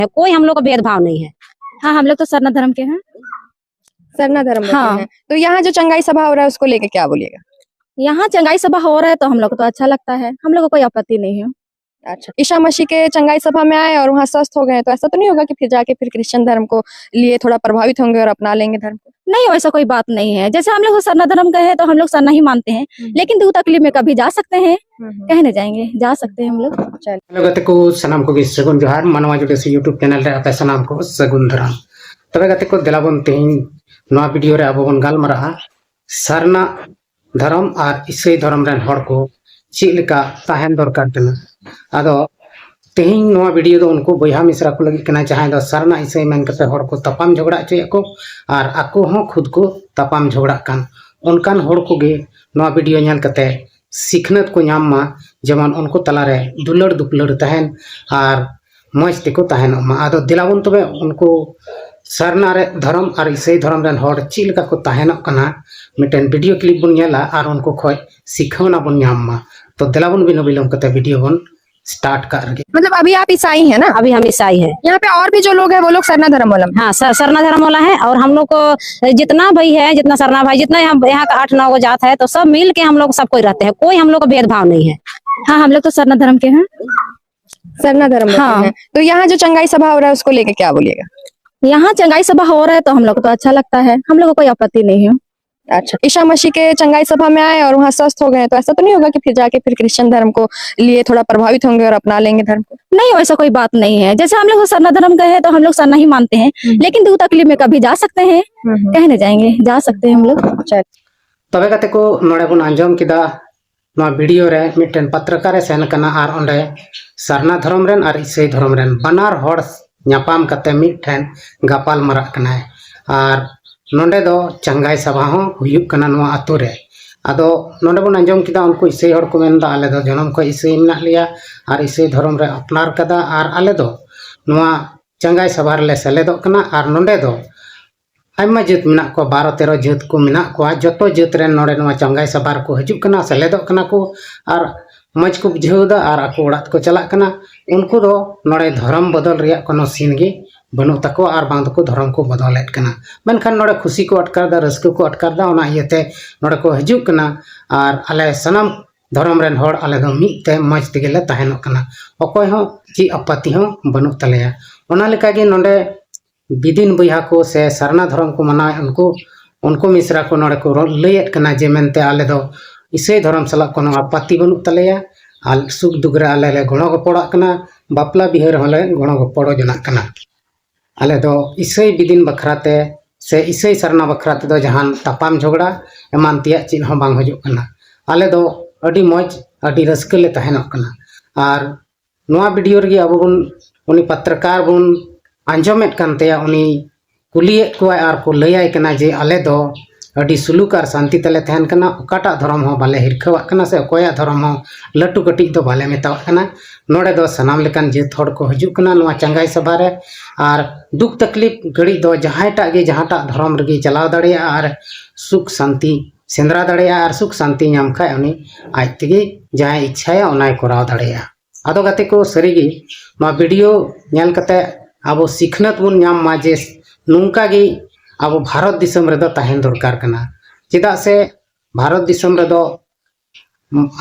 है, कोई हम लोग का भेदभाव नहीं है। हाँ, हम लोग तो सरना धर्म के हैं। सरना धर्म के हाँ। हैं। तो यहाँ जो चंगाई सभा हो रहा है उसको लेके क्या बोलिएगा? यहाँ चंगाई सभा हो रहा है तो हम लोग को तो अच्छा लगता है, हम लोग को कोई आपत्ति नहीं है। अच्छा, ईसा मसीह के चंगाई सभा में आए और वहाँ स्वस्थ हो गए तो ऐसा तो नहीं होगा कि फिर जाके फिर क्रिश्चियन धर्म को लिए थोड़ा प्रभावित होंगे और अपना लेंगे धर्म को? नहीं, वैसा कोई बात नहीं है। जैसे हम लोग सरना धर्म का है तो हम लोग सरना ही मानते हैं, लेकिन दुख तकलीफ में कभी जा सकते हैं, कहने जाएंगे, जा सकते हैं हम लोग। हेलो गते को सनाम को सगुन जोहार मानवा जुड़े से यूट्यूब चैनल रे आपे सनाम को सगुन धराम तबे गते को देलाबन तेहिन नवा वीडियो रे अबो बन गालमारा सरना धर्म और ईसाई धर्म रेन हर को चेक लेका ताहेन दरकार तना आदो तेहिन नवा वीडियो दो उनको बयहा मिश्रा को लगी कना जहां दो सरना ईसाई मन कते हर को तपाम झगड़ा चय को और आको हो खुद को तपाम झगड़ा कान उनकान हर को गे नवा वीडियो नेल कते सिखनत को नाम मा जेमन उनको तलारे दुलड़ दुपलड़ तहन और मज तेको तहन मा आदो दिलावन तबे उनको सरना रे धर्म और ईसाई धर्म रेन हर चिलका को तहन कना मिटन वीडियो क्लिप बन नेला और उनको खय सिखवना बन नाम मा तो दिलावन बिनो बिलम कते वीडियो बन स्टार्ट कर रगे। मतलब अभी आप ईसाई हैं ना? अभी हम ईसाई है। यहाँ पे और भी जो लोग हैं वो लोग सरना धर्म वाला हैं। हाँ, सरना धर्म वाला है और हम लोग को जितना भाई है, जितना सरना भाई, जितना हम यहाँ का 8-9 गो जात है तो सब मिल के हम लोग सब कोई रहते हैं, कोई हम लोग का भेदभाव नहीं है। हाँ, हम लोग तो सरना धर्म के हैं। सरना धर्म के हाँ। हैं। तो यहाँ जो चंगाई सभा हो रहा है उसको लेके क्या बोलिएगा? यहाँ चंगाई सभा हो रहा है तो हम लोग को तो अच्छा लगता है, हम लोग को कोई आपत्ति नहीं है। अच्छा, ईसा मसीह के चंगाई सभा में आए और वहाँ स्वस्थ हो गए तो ऐसा तो नहीं होगा कि फिर जाके फिर क्रिश्चियन धर्म को लिए थोड़ा प्रभावित होंगे और अपना लेंगे धर्म को? नहीं, वैसा कोई बात नहीं है। जैसे हम लोग सरना धर्म का है तो हम लोग सरना ही मानते हैं, लेकिन दुख तकलीफ में कभी जा सकते हैं, कहने जाएंगे, जा सकते हैं हम लोग। तबे कते को नोड़े बन आंजम किदा नवा वीडियो रे मिटन पत्रकार सेन कना और ओंडे सरना धर्म रेन और ईसाई धर्म रेन बनार हर न्यापाम कते मिटन गापाल मरा कना और नोंडे दो चंगाई सभा हो हुयुक कना नवा अतु रे आदो नोंडे बन आंजम किदा उनको ईसाई हर को मेनदा आले दो जन्म को ईसाई मेना लिया और ईसाई धर्म रे अपनार कदा और आले दो नवा चंगाई सभा रे सेलेदो कना और नोंडे दो आयमा जात मेना को 12-13 जात को मेना को जतो जात रेन नोडे नवा चंगाई सभा को हजुक कना सेलेदो कना को और मज को बुझावदा और आको ओड़ात को चला कना उनको दो नोडे धर्म बदल रिया कोनो सीन गे बनु तको और बांध को धर्म को बदलेट कना मेनखान नोडे खुशी को अटकारदा रस्को को अटकारदा ओना इयते नोडे को हजुक कना और आले सनम धर्म रेन हर आले दो मिते मज तेगेले तहनो कना अकोय हो ची आपत्ति हो बनु तलेया ओना लेका गे नोडे बिदिन बयहा को से सरना धर्म को मना उनको मिश्रा को नोडे को लैयत कना जे मेनते आले दो ईसाई धर्म सला कोनो आपत्ति बनु तलेया आल सुख दुगरे आले ले गणो गपड़ा कना बापला बिहार होले गणो गपड़ो जना कना आले दो ईसाई बिदिन बखराते से ईसाई सरना बखराते दो जहान तापाम झगड़ा एमान तिया चिन हो बांग हजु कना आले दो अडी मौज अडी रस्के ले तहनो कना और नवा वीडियो रे अब बन उनी पत्रकार बन आंजमेट कानते उनी कुलिए को और को लैय कना जे आले दो अडी सुलूक और शांति तले तहन कना ओकाटा धर्म हो बाले हिरखवा कना से कोया धर्म हो लटू कटी दो बाले मेता कना नोडे दो सनाम लेकान जे थोड़ को हजु कना नवा चंगाई सभा रे और दुख तकलीफ घड़ी दो जहांटा गे जहांटा धर्म रे चलाव दड़िया और सुख शांति सेंद्रा दड़िया और सुख शांति नाम खाय उनी आज तेगे जहां इच्छाया ओनाय कराव दड़िया आदो गते को सरीगी नवा वीडियो नेल कते अब सिखनत बन नाम मा जे नुंका गे अब भारत दिसम रे दो तहन दरकार कना चेदा से भारत दिसम रे दो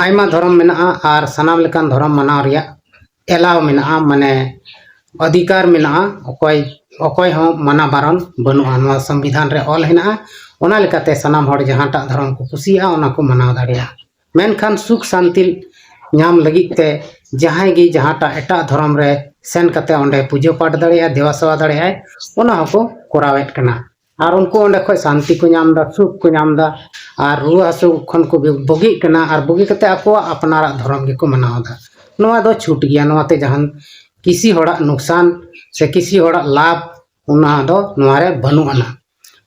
आयमा धर्म मेना और सनाम लेकान धर्म मनाव रिया एलाव मेना माने अधिकार मेना अकोय हो मना बारन बनुआ नवा संविधान रे ऑल हेना ओना लेकाते सनाम हर जहांटा धर्म को खुशिया ओना को मनाव दाड़िया मेनखान सुख शांति नाम लगिते जहां गे जहांटा एटा धर्म रे सेन कते ओंडे पूजा पाठ दाड़िया देवा सेवा दाड़िया ओना हको कोरावेट कना और उनको ओंडे खय शांति को नाम दा सुख को नाम दा और रुआ हसु खन को बगी कना और बगी कते आको अपनारा धर्म गे को मनाव दा नवा दो छूट गया नवाते जहां किसी होड़ा नुकसान से किसी होड़ा लाभ उना दो नवारे बनु आना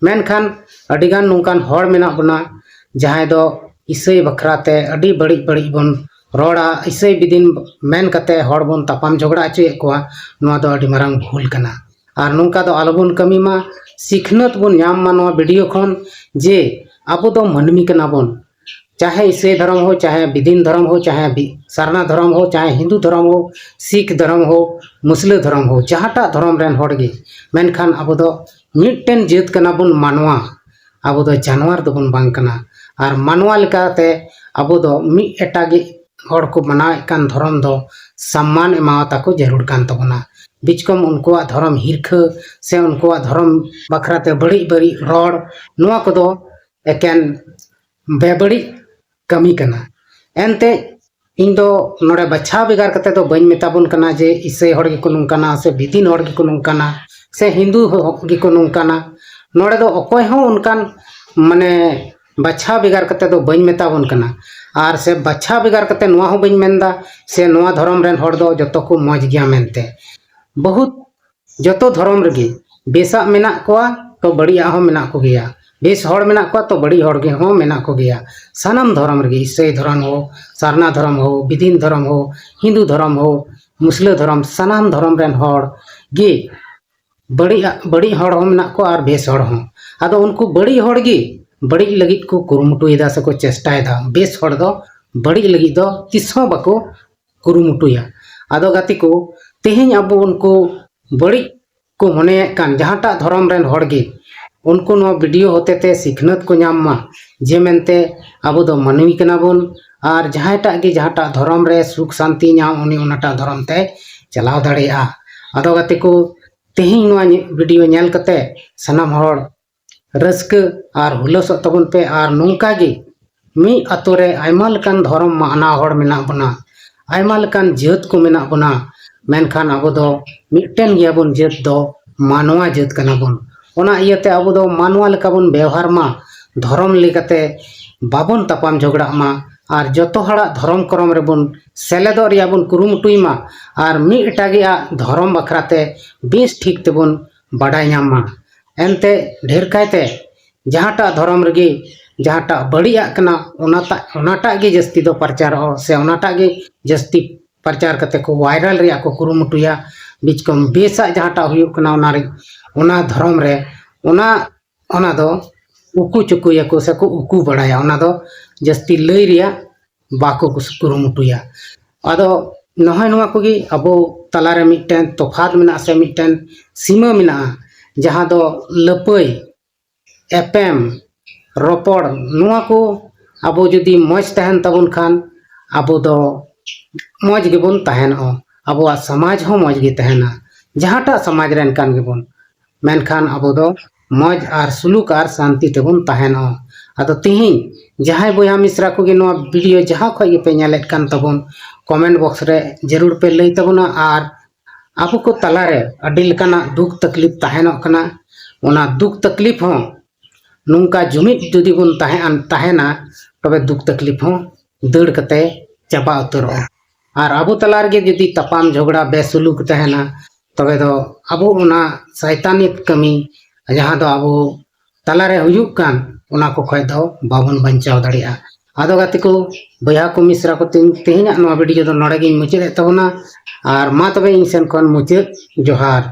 मेनखान अडिगान नुकान हर मेना बना जहां दो ईसाई बखराते अडी बड़ी बड़ी बन रोड़ा ईसाई बिदिन मेन कते हर बन तापाम झगड़ा अचुए को नवा दो अडी मारंग भूल कना और नुका दो आलोबन कमी मा सिखनत बन नाम मा नवा वीडियो खन जे आबो दो मनमी कना बन चाहे ईसाई धर्म हो, चाहे विदीन धर्म हो, चाहे सरना धर्म हो, चाहे हिंदू धर्म हो, सिख धर्म हो, मुस्लिम धर्म हो, जहाटा धर्म रेन हर गे मेनखान अब दो मिटटेन जात कना बुन मानवा, अब दो जानवर दो बुन बांग कना। और मानवा लेकाते अब दो मी एटागे हर को मनाए कान धर्म दो सम्मान एमावता को जरूर कान तबना। बिचकम उनको धर्म हिरखा से उनको धर्म बखराते बड़ी बड़ी रड़ नोआ को दो एकेन बेबड़ी कमी कना। एनते इन दो नोड़े बच्चा बिगार कते दो बइन मेताबुन कना जे ईसाई हर गे को नुंकाना से विदीन हर गे को नुंकाना से हिंदू गे को नुंकाना। नोड़े दो अकोय हो उनकान माने बच्चा बिगार कते दो बइन मेताबुन कना। और से बच्चा बिगार कते नोआ हो बइन मेंदा से नोआ धर्म रेन हर दो जतो को मौज गया मेनते। बहुत जतो धर्म रगे बेसा मेना कोआ तो बढ़िया हो मेना को गया, बेस हर मेना को तो बड़ी हर गे हो मेना को गया। सानाम धर्म रगे ईसाई धर्म हो, सरना धर्म हो, विदीन धर्म हो, हिंदू धर्म हो, मुस्लिम धर्म सानाम धर्म रेन हर गे बड़ी हर हो मेना को और बेस हर हो। आदो उनको बड़ी हर गे बड़ी लगित को कुरुमुटुयदा से को चेष्टायदा। बेस हर दो बड़ी लगित दो तिसो बाको कुरुमुटुया। आदो गाती को तेहें अब उनको बड़ी को मने कान जहाटा धर्म रेन हर गे उनको नो वीडियो होते ते सिखनत को नाम मा जे मेनते अब दो मानवी कना बुन और जहाटा गे जहाटा धर्म रे सुख शांति नाम उनी उनाटा धर्म ते चलाव दाड़ेया। आदो गाते को तेहें नो वीडियो नेल कते सनाम हर रस्क और हुलस तबन पे और नोंका गे मी अतो रे आयमा लकान धर्म माना हर मेना बना, आयमा लकान जात को मेना बना। मेनखान अब दो मिटटेन गया बुन जात दो मानवा जात कना बुन। ओना इयाते अब दो मानवा लेका बुन व्यवहार मा धर्म लेकाते बाबन तापाम झगड़ा मा और जतो हड़ा धर्म करम रे बुन सेलेदो रिया बुन कुरुमुटुई मा और मी एटागिया धर्म बखराते बेस ठीक तेबुन बाडाय नाम मा। एनते ढेर कायते जहाटा धर्म रगे जहाटा बढ़िया कना ओनाटा गे जस्ती दो प्रचार हो से ओनाटा गे जस्ती प्रचार करते को वायरल रिया को कुरुमुटुया। बिचकम बेसा जहाटा हुयुक कना ओना धर्म रे ओना दो उकू चुकुया को से को उकू बड़ाया ओना दो जस्ती लई रिया बाको कुरुमुटुया। आदो नहय नोआ कोगी अबो तलारे मिटटेन तफात मेना से मिटटेन सीमा मेना जहां दो लपई एपेम रोपड़ नोआ को अबो जुदी मौज तहन तबुन खान अबो दो मौज गेबुन तहनो अबो समाज हो मौज गे तहना जहाटा समाज रेन कान गेबुन। मेनखान अबो दो मौज और सुलूक और शांति तेबुन तहनो। आदो तिहिं जहां बोया मिश्रा को गे नोआ वीडियो जहां खय गे पे नेलेत कान तबुन कमेंट बॉक्स रे जरूर पे लई तबुना। और आपको को तलारे अडी लेकाना दुख तकलीफ तहनोक कना ओना दुख तकलीफ हो नुंका जुमित जुदी बुन तहना तबे दुख तकलीफ हो दड़ कते चाबा उतरो। और अबो तलार गे जुदी तपाम झगड़ा बेसुलूक तहना तबे दो अबो ओना शैतानियत कमी जहां दो अबो तलारे हुयुक कान ओना को खय दो बाबन बंचाव दाड़िया। आदो गाते को बया को मिश्रा को तेहेना नो वीडियो दो नोड़े गे मुचाद तबना और मा तबे इन सेन खन मुचाद जोहार।